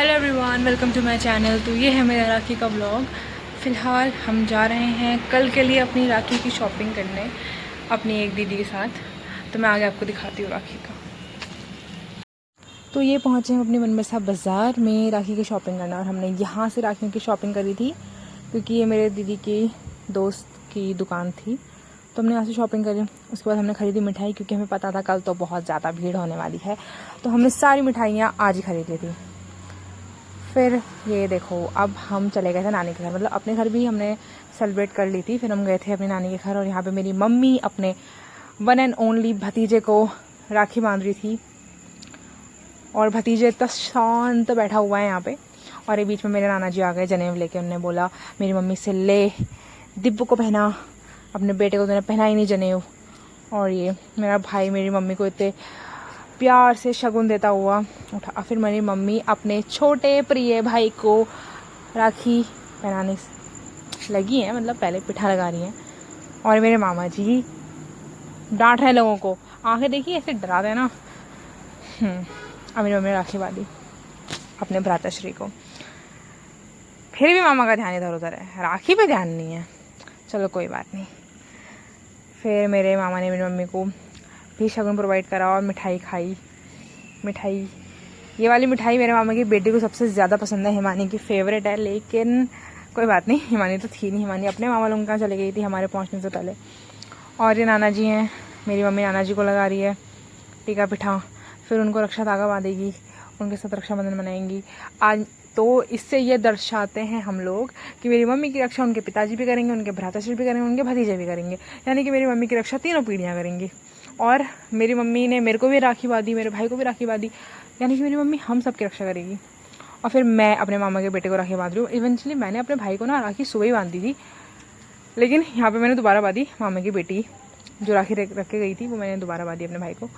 Hello everyone, welcome to my channel. तो ये है मेरा राखी का व्लॉग। फ़िलहाल हम जा रहे हैं कल के लिए अपनी राखी की शॉपिंग करने अपनी एक दीदी के साथ। तो मैं आगे आपको दिखाती हूँ राखी का। तो ये पहुँचे हम अपनी मनबसा बाज़ार में राखी की शॉपिंग करना, और हमने यहाँ से राखियों की शॉपिंग करी थी क्योंकि ये मेरे दीदी की दोस्त की दुकान थी। तो हमने यहाँ से शॉपिंग करी। उसके बाद हमने ख़रीदी मिठाई, क्योंकि हमें पता था कल तो बहुत ज़्यादा भीड़ होने वाली है। तो हमने सारी मिठाइयाँ आज ही खरीद ली थी। फिर ये देखो, अब हम चले गए थे नानी के घर, मतलब अपने घर भी हमने सेलिब्रेट कर ली थी। फिर हम गए थे अपनी नानी के घर, और यहाँ पे मेरी मम्मी अपने वन एंड ओनली भतीजे को राखी बांध रही थी। और भतीजे इतना शांत बैठा हुआ है यहाँ पे। और ये बीच में मेरे नाना जी आ गए जनेऊ लेके। उन्होंने बोला मेरी मम्मी से, ले दिब्बू को पहना, अपने बेटे को तो पहना ही नहीं जनेऊ। और ये मेरा भाई मेरी मम्मी को इतने प्यार से शगुन देता हुआ उठा। फिर मेरी मम्मी अपने छोटे प्रिय भाई को राखी पहनाने लगी हैं, मतलब पहले पिठा लगा रही हैं। और मेरे मामा जी डांट रहे हैं लोगों को, आंखें देखिए ऐसे डरा देना। अब मेरी मम्मी ने राखी बांधी अपने भ्राताश्री को। फिर भी मामा का ध्यान इधर उधर है, राखी पे ध्यान नहीं है। चलो कोई बात नहीं। फिर मेरे मामा ने मेरी मम्मी को भी शगुन प्रोवाइड करा और मिठाई खाई। मिठाई, ये वाली मिठाई मेरे मामा की बेटी को सबसे ज़्यादा पसंद है, हिमानी की फेवरेट है। लेकिन कोई बात नहीं, हिमानी तो थी नहीं, हिमानी अपने मामा लोगों के यहाँ चली गई थी हमारे पहुँचने से पहले। और ये नाना जी हैं, मेरी मम्मी नाना जी को लगा रही है टीका पिठा। फिर उनको रक्षा धागा बांधेगी, उनके साथ रक्षाबंधन मनाएंगी आज। तो इससे ये दर्शाते हैं हम लोग कि मेरी मम्मी की रक्षा उनके पिताजी भी करेंगे, उनके भ्राताश्री भी करेंगे, उनके भतीजे भी करेंगे। यानी कि मेरी मम्मी की रक्षा तीनों पीढ़ियाँ करेंगी। और मेरी मम्मी ने मेरे को भी राखी बांधी, मेरे भाई को भी राखी बांधी, यानी कि मेरी मम्मी हम सब की रक्षा करेगी। और फिर मैं अपने मामा के बेटे को राखी बांध रही हूँ। इवेंचुअली मैंने अपने भाई को ना राखी सुबह ही बांधी थी, लेकिन यहाँ पे मैंने दोबारा बांधी। मामा की बेटी जो राखी रख के गई थी वो मैंने दोबारा बांधी अपने भाई को।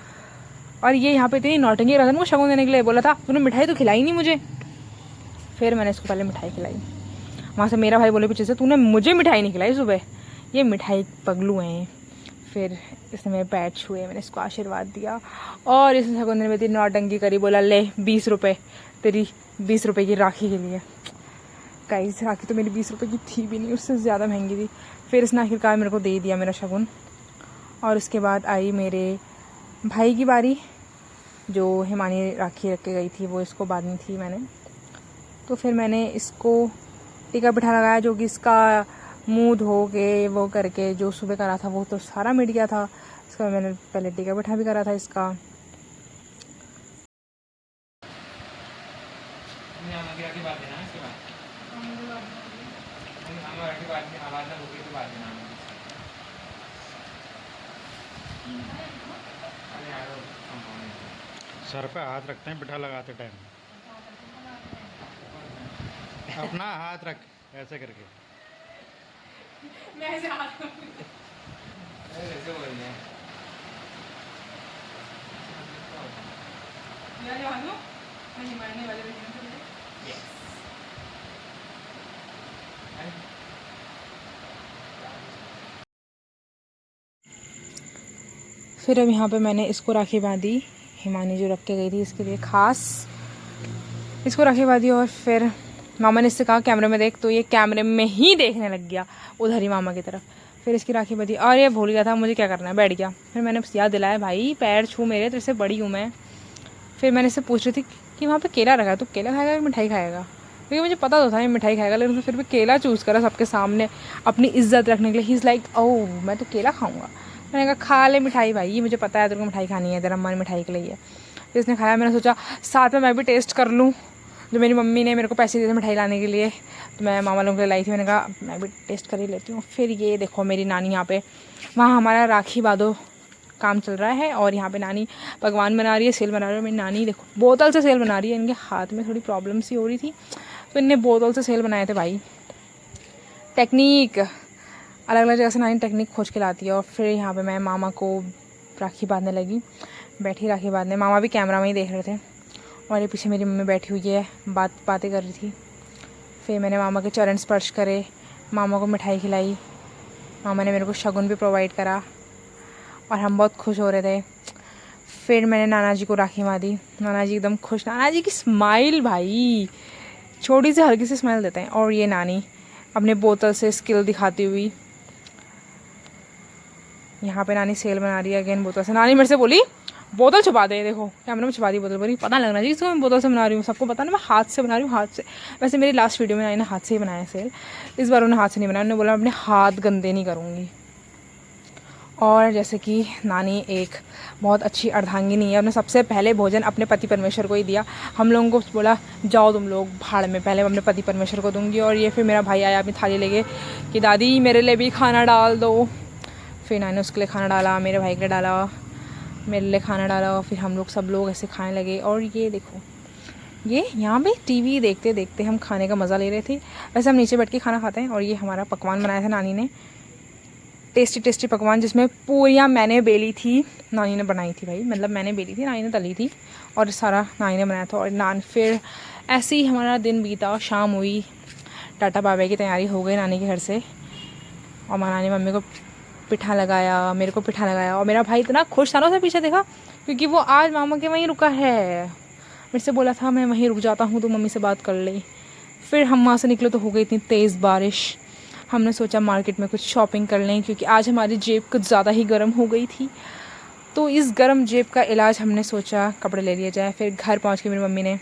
और ये यहाँ पे इतनी नौटंकी रहा था, मुझे शगुन देने के लिए बोला था, तूने मिठाई तो खिलाई नहीं मुझे। फिर मैंने इसको पहले मिठाई खिलाई। वहाँ से मेरा भाई बोले पीछे से, तूने मुझे मिठाई नहीं खिलाई सुबह, ये मिठाई पगलू हैं। फिर इसने मेरे पैर छुए, मैंने इसको आशीर्वाद दिया। और इसने शगुन में इतनी नौटंकी करी, बोला ले 20 रुपये तेरी 20 रुपये की राखी के लिए। गाइस राखी तो मेरी 20 रुपये की थी भी नहीं, उससे ज़्यादा महंगी थी। फिर इसने आखिरकार मेरे को दे दिया मेरा शगुन। और उसके बाद आई मेरे भाई की बारी, जो हिमानी राखी रख के गई थी वो इसको बांधनी थी मैंने। तो फिर मैंने इसको टीका पिठा लगाया, जो कि इसका मुंह धो के वो करके जो सुबह करा था वो तो सारा मिट गया था। इसका मैंने पहले टीका पिठा भी करा था इसका। सर पे हाथ रखते हैं पिठा लगाते टाइम, अपना हाथ रख ऐसे करके। मैं ऐसे हाथ फिर अब यहाँ पे मैंने इसको राखी बांधी, हिमानी जो रख के गई थी इसके लिए खास इसको राखी बांधी। और फिर मामा ने इससे कहा कैमरे में देख, तो ये कैमरे में ही देखने लग गया उधर ही मामा की तरफ। फिर इसकी राखी बांधी और ये भूल गया था मुझे क्या करना है, बैठ गया। फिर मैंने याद दिलाया, भाई पैर छू मेरे, तेरे से बड़ी हूँ मैं। फिर मैंने इससे पूछ रही थी कि वहाँ पे केला रखा है, तो केला खाएगा या मिठाई खाएगा, क्योंकि मुझे पता तो था ये मिठाई खाएगा, लेकिन फिर भी केला चूज़ करा सबके सामने अपनी इज्जत रखने के लिए। ही इज़ लाइक ओह मैं तो केला खाऊंगा। मैंने कहा खा ले मिठाई भाई, ये मुझे पता है तेरे को मिठाई खानी है, तेरा मन मिठाई के लिए है। फिर इसने खाया, मैंने सोचा साथ में मैं भी टेस्ट कर लूँ। जो मेरी मम्मी ने मेरे को पैसे दिए थे मिठाई लाने के लिए, तो मैं मामा लोगों के लिए लाई थी, मैंने कहा मैं भी टेस्ट कर ही लेती हूँ। फिर ये देखो मेरी नानी यहाँ पे, वहाँ हमारा राखी बांधो काम चल रहा है, और यहाँ पे नानी पकवान बना रही है, सेल बना रही है। मेरी नानी देखो बोतल से सेल बना रही है, इनके हाथ में थोड़ी प्रॉब्लम सी हो रही थी, तो इनने बोतल से सेल बनाए थे भाई। टेक्निक अलग अलग जगह से नानी टेक्निक खोज के लाती है। और फिर यहाँ पे मैं मामा को राखी बांधने लगी, बैठी राखी बांधने। मामा भी कैमरा में ही देख रहे थे, और ये पीछे मेरी मम्मी बैठी हुई है, बातें कर रही थी। फिर मैंने मामा के चरण स्पर्श करे, मामा को मिठाई खिलाई, मामा ने मेरे को शगुन भी प्रोवाइड करा, और हम बहुत खुश हो रहे थे। फिर मैंने नाना जी को राखी बांधी। नाना जी एकदम खुश, नाना जी की स्माइल भाई, छोटी सी हल्की सी स्माइल देते हैं। और ये नानी अपने बोतल से स्किल दिखाती हुई, यहाँ पे नानी सेल बना रही है अगेन बोतल से। नानी मेरे से बोली बोतल छुपा दे, देखो कैमरे में छुपा दी बोतल, बोली पता लगना चाहिए इसको मैं बोतल से बना रही हूँ, सबको पता ना मैं हाथ से बना रही हूँ, हाथ से। वैसे मेरी लास्ट वीडियो में नानी ने हाथ से ही बनाया सेल, इस बार उन्होंने हाथ से नहीं बनाया, उन्होंने बोला अपने हाथ गंदे नहीं करूँगी। और जैसे कि नानी एक बहुत अच्छी अर्धांगिनी है, उन्होंने सबसे पहले भोजन अपने पति परमेश्वर को ही दिया। हम लोगों को बोला जाओ तुम लोग भाड़ में, पहले मैं अपने पति परमेश्वर को दूंगी। और ये फिर मेरा भाई आया अपनी थाली लेके कि दादी मेरे लिए भी खाना डाल दो। फिर नानी ने उसके लिए खाना डाला, मेरे भाई के लिए डाला, मेरे लिए खाना डाला। फिर हम लोग सब लोग ऐसे खाने लगे। और ये देखो, ये यहाँ पे टीवी देखते देखते हम खाने का मज़ा ले रहे थे। वैसे हम नीचे बैठ के खाना खाते हैं। और ये हमारा पकवान बनाया था नानी ने, टेस्टी टेस्टी पकवान, जिसमें पूरियाँ मैंने बेली थी, नानी ने बनाई थी भाई, मतलब मैंने बेली थी, नानी ने तली थी, और सारा नानी ने बनाया था। और नान फिर ऐसे ही हमारा दिन बीता, शाम हुई, टाटा बाय की तैयारी हो गई नानी के घर से। और नानी मम्मी को पिठा लगाया, मेरे को पिठा लगाया। और मेरा भाई इतना खुश था ना, उसे पीछे देखा, क्योंकि वो आज मामा के वहीं रुका है। मेरे से बोला था मैं वहीं रुक जाता हूँ तो मम्मी से बात कर ली। फिर हम वहाँ से निकले तो हो गई इतनी तेज़ बारिश, हमने सोचा मार्केट में कुछ शॉपिंग कर लें, क्योंकि आज हमारी जेब कुछ ज़्यादा ही गर्म हो गई थी। तो इस गर्म जेब का इलाज हमने सोचा कपड़े ले लिए जाए। फिर घर पहुँच के मेरी मम्मी ने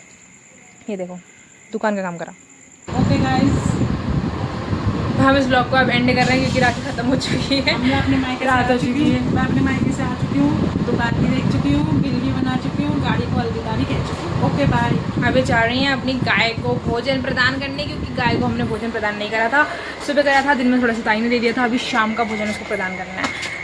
ये देखो दुकान का काम करा। ओके गाइस, हम इस ब्लॉग को अब एंड कर रहे हैं क्योंकि राखी ख़त्म हो चुकी है। मैं अपने मायके से आ चुकी हूँ, मैं अपने मायके से आ चुकी हूँ, दुकान भी देख चुकी हूँ, बिल भी बना चुकी हूँ, गाड़ी को अलविदा भी कह चुकी हूँ। Okay bye. अभी जा रही हैं अपनी गाय को भोजन प्रदान करने, क्योंकि गाय को हमने भोजन प्रदान नहीं करा था, सुबह करा था, दिन में थोड़ा सा ताई ने दे दिया था, अभी शाम का भोजन उसको प्रदान करना है।